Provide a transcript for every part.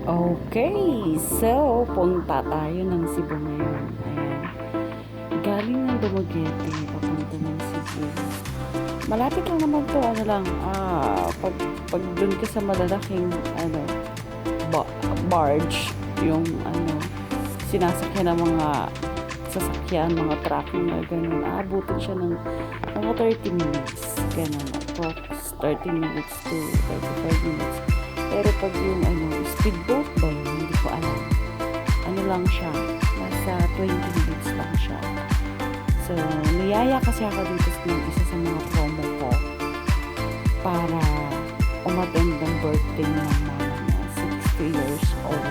Okay, so punta tayo ng Cebu ngayon. Ayan. Galing ng Dumaguete, papunta ng Cebu. Malapit lang naman to, ano lang, pag dun ka sa malalaking, ba- barge, yung, sinasakyan ng mga sasakyan, mga trucking na ganun, abutin siya ng mga 30 minutes, ganun, approx 30 minutes to 35 minutes. Pero pag yung speedboat ba yun, hindi ko alam. Ano lang siya, nasa 20 minutes lang siya. So, niyaya kasi ako dito ng isa sa mga promo ko para umattend ng birthday ng mama niya, 60 years old.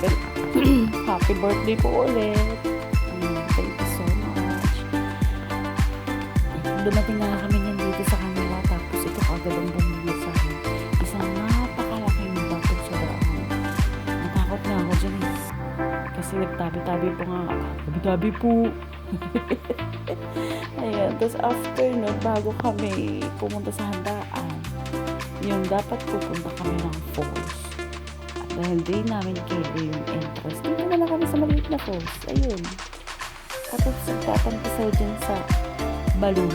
Well, happy birthday po ulit. Thank you so much. Dumating na kami niyan dito sa kanila, tapos ito kagad ang bumili sa akin. Isang napakalaking bato sa daan. Natakot na ako dyan eh. Kasi nagtabi-tabi po nga. Tabi-tabi po. Ayan. Tapos after nun, bago kami pumunta sa handaan, yung dapat pupunta kami ng falls. At dahil di namin carry yung entrance, dito na lang kami sa maliit na falls. Ayun. Tapos nagtatampisaw dyan sa balloon.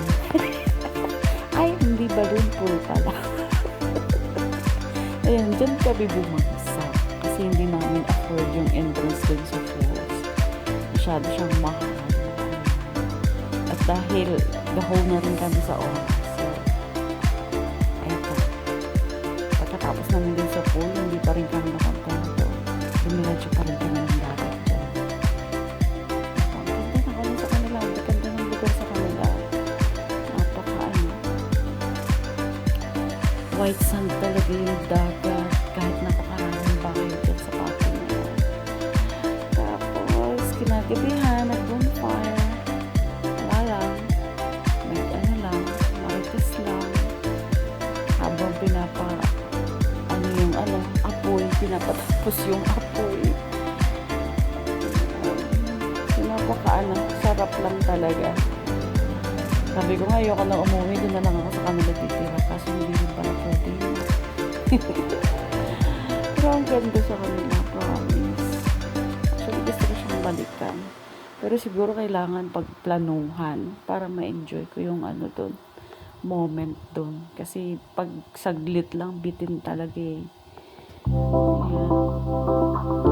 Ay, hindi balloon pool pala. Ayan, dyan kami bumagsak. Kasi hindi namin afford yung entrance dun sa falls. Masyado siyang mahal. At dahil gahol na rin kami sa oras. So, eto. Pagkatapos namin din sa pool, hindi pa rin kami nakapunto. Dumiradyo pa rin kami ng dagat dyan. Ang ganda na kami sa kanila. Ang ganda ng lugar sa kanila. White sand talaga yung dagat, kahit napakaraming bahay dyan sa pato na yun. Tapos, kinagabihan, nag-bonfire. Wala lang. Marites lang. Habang apoy, pinapatapos yung apoy. Sarap lang talaga. Sabi ko nga, ayoko na umuwi, doon na lang ako sa kanila titira. Kaso hindi rin pala pwede. Pero ang ganda sa kanila, promise. Actually, gusto ko siyang balikan. Pero siguro kailangan pagplanuhan para ma-enjoy ko yung doon, moment doon. Kasi pag saglit lang, bitin talaga eh. Ayan.